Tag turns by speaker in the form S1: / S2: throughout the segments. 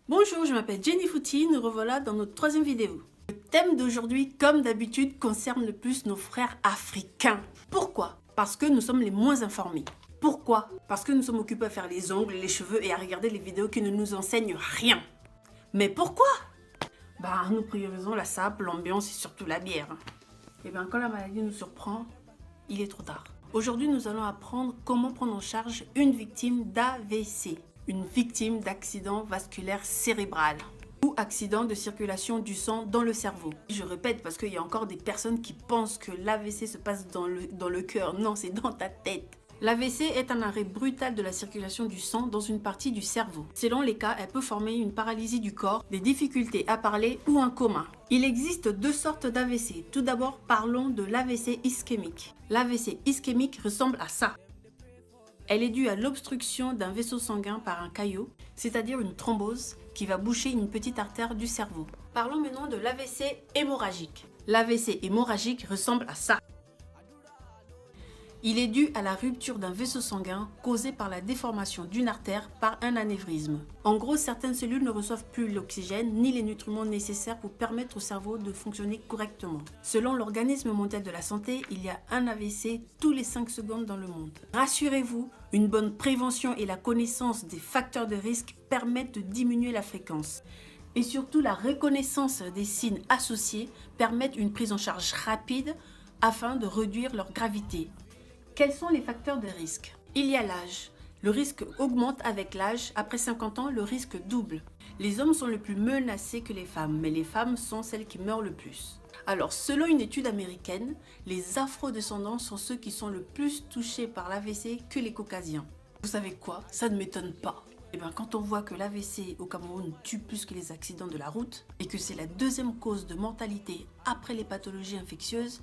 S1: Bonjour, je m'appelle Jenny Fouti, nous revoilà dans notre troisième vidéo. Le thème d'aujourd'hui, comme d'habitude, concerne le plus nos frères africains. Pourquoi? Parce que nous sommes les moins informés. Pourquoi? Parce que nous sommes occupés à faire les ongles, les cheveux et à regarder les vidéos qui ne nous enseignent rien. Mais pourquoi? Nous priorisons la sable, l'ambiance et surtout la bière. Et bien quand la maladie nous surprend, il est trop tard. Aujourd'hui, nous allons apprendre comment prendre en charge une victime d'AVC, une victime d'accident vasculaire cérébral ou accident de circulation du sang dans le cerveau. Je répète parce qu'il y a encore des personnes qui pensent que l'AVC se passe dans le cœur. Non, c'est dans ta tête. L'AVC est un arrêt brutal de la circulation du sang dans une partie du cerveau. Selon les cas, elle peut former une paralysie du corps, des difficultés à parler ou un coma. Il existe deux sortes d'AVC. Tout d'abord, parlons de l'AVC ischémique. L'AVC ischémique ressemble à ça. Elle est due à l'obstruction d'un vaisseau sanguin par un caillot, c'est-à-dire une thrombose qui va boucher une petite artère du cerveau. Parlons maintenant de l'AVC hémorragique. L'AVC hémorragique ressemble à ça. Il est dû à la rupture d'un vaisseau sanguin causé par la déformation d'une artère par un anévrisme. En gros, certaines cellules ne reçoivent plus l'oxygène ni les nutriments nécessaires pour permettre au cerveau de fonctionner correctement. Selon l'Organisme mondial de la santé, il y a un AVC tous les 5 secondes dans le monde. Rassurez-vous, une bonne prévention et la connaissance des facteurs de risque permettent de diminuer la fréquence. Et surtout, la reconnaissance des signes associés permettent une prise en charge rapide afin de réduire leur gravité. Quels sont les facteurs de risque? Il y a l'âge. Le risque augmente avec l'âge. Après 50 ans, le risque double. Les hommes sont les plus menacés que les femmes, mais les femmes sont celles qui meurent le plus. Alors, selon une étude américaine, les afro-descendants sont ceux qui sont le plus touchés par l'AVC que les caucasiens. Vous savez quoi? Ça ne m'étonne pas. Et bien, quand on voit que l'AVC au Cameroun tue plus que les accidents de la route et que c'est la deuxième cause de mortalité après les pathologies infectieuses,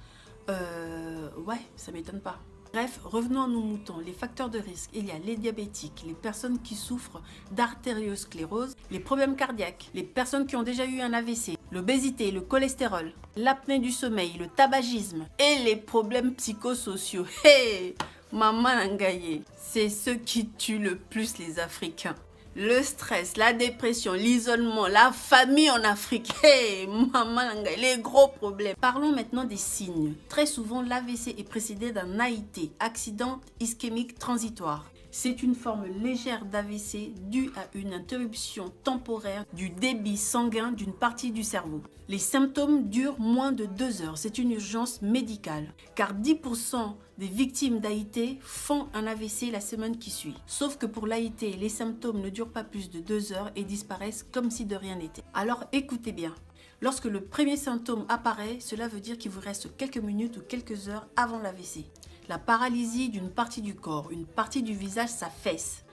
S1: ouais, ça m'étonne pas. Bref, revenons à nos moutons. Les facteurs de risque, il y a les diabétiques, les personnes qui souffrent d'artériosclérose, les problèmes cardiaques, les personnes qui ont déjà eu un AVC, l'obésité, le cholestérol, l'apnée du sommeil, le tabagisme et les problèmes psychosociaux. Hey, maman Nangaye, c'est ce qui tue le plus les Africains. Le stress, la dépression, l'isolement, la famille en Afrique. Hey, maman, les gros problèmes. Parlons maintenant des signes. Très souvent, l'AVC est précédé d'un AIT, accident ischémique transitoire. C'est une forme légère d'AVC due à une interruption temporaire du débit sanguin d'une partie du cerveau. Les symptômes durent moins de 2 heures. C'est une urgence médicale, car 10% des victimes d'AIT font un AVC la semaine qui suit. Sauf que pour l'AIT, les symptômes ne durent pas plus de 2 heures et disparaissent comme si de rien n'était. Alors écoutez bien. Lorsque le premier symptôme apparaît, cela veut dire qu'il vous reste quelques minutes ou quelques heures avant l'AVC. La paralysie d'une partie du corps, une partie du visage s'affaisse.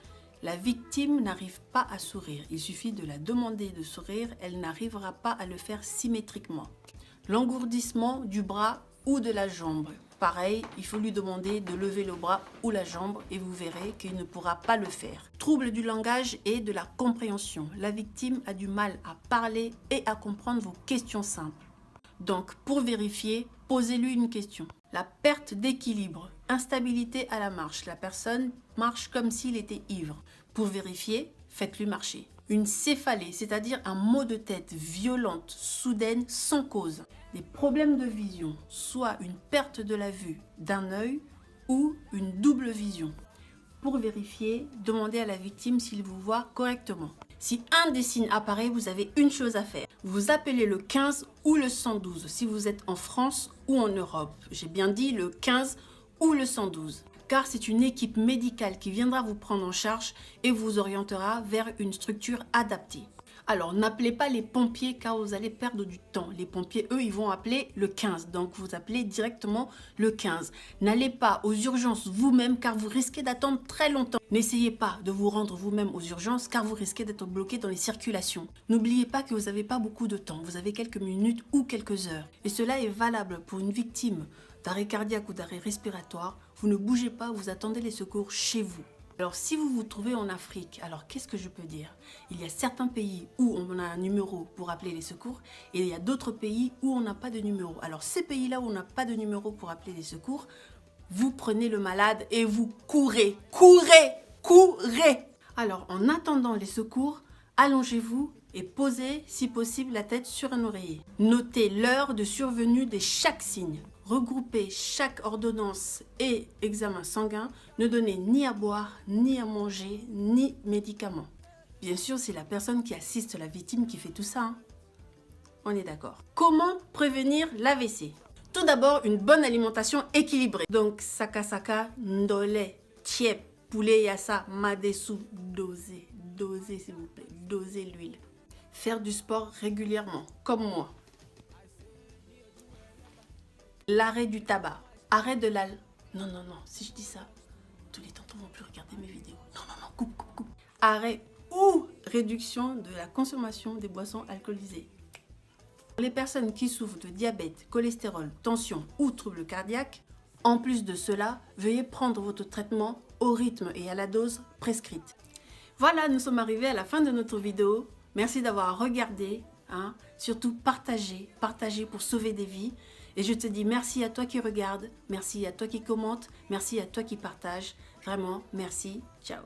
S1: La victime n'arrive pas à sourire. Il suffit de la demander de sourire, elle n'arrivera pas à le faire symétriquement. L'engourdissement du bras ou de la jambe. Pareil, il faut lui demander de lever le bras ou la jambe et vous verrez qu'il ne pourra pas le faire. Trouble du langage et de la compréhension. La victime a du mal à parler et à comprendre vos questions simples. Donc, pour vérifier, posez-lui une question. La perte d'équilibre, instabilité à la marche. La personne marche comme s'il était ivre. Pour vérifier, faites-lui marcher. Une céphalée, c'est-à-dire un maux de tête violente, soudaine, sans cause. Des problèmes de vision, soit une perte de la vue d'un œil ou une double vision. Pour vérifier, demandez à la victime s'il vous voit correctement. Si un des signes apparaît, vous avez une chose à faire. Vous appelez le 15 ou le 112 si vous êtes en France ou en Europe. J'ai bien dit le 15 ou le 112. Car c'est une équipe médicale qui viendra vous prendre en charge et vous orientera vers une structure adaptée. Alors, n'appelez pas les pompiers car vous allez perdre du temps. Les pompiers, eux, ils vont appeler le 15. Donc, vous appelez directement le 15. N'allez pas aux urgences vous-même car vous risquez d'attendre très longtemps. N'essayez pas de vous rendre vous-même aux urgences car vous risquez d'être bloqué dans les circulations. N'oubliez pas que vous n'avez pas beaucoup de temps. Vous avez quelques minutes ou quelques heures. Et cela est valable pour une victime d'arrêt cardiaque ou d'arrêt respiratoire. Vous ne bougez pas, vous attendez les secours chez vous. Alors, si vous vous trouvez en Afrique, alors qu'est-ce que je peux dire? Il y a certains pays où on a un numéro pour appeler les secours et il y a d'autres pays où on n'a pas de numéro. Alors, ces pays-là où on n'a pas de numéro pour appeler les secours, vous prenez le malade et vous courez, courez, courez. Alors, en attendant les secours, allongez-vous et posez, si possible, la tête sur un oreiller. Notez l'heure de survenue de chaque signe. Regroupez chaque ordonnance et examen sanguin. Ne donnez ni à boire, ni à manger, ni médicaments. Bien sûr, c'est la personne qui assiste la victime qui fait tout ça, hein. On est d'accord. Comment prévenir l'AVC? Tout d'abord, une bonne alimentation équilibrée. Donc, saka, ndolé, tiep, poulet yassa, madesu, dosez, s'il vous plaît, dosez l'huile. Faire du sport régulièrement, comme moi. L'arrêt du tabac, arrêt de l'al... Non, si je dis ça, tous les tontons vont plus regarder mes vidéos. Non, coupe. Arrêt ou réduction de la consommation des boissons alcoolisées. Pour les personnes qui souffrent de diabète, cholestérol, tension ou troubles cardiaques, en plus de cela, veuillez prendre votre traitement au rythme et à la dose prescrite. Voilà, nous sommes arrivés à la fin de notre vidéo. Merci d'avoir regardé, hein. Surtout partagez pour sauver des vies. Et je te dis merci à toi qui regarde, merci à toi qui commente, merci à toi qui partage. Vraiment, merci. Ciao.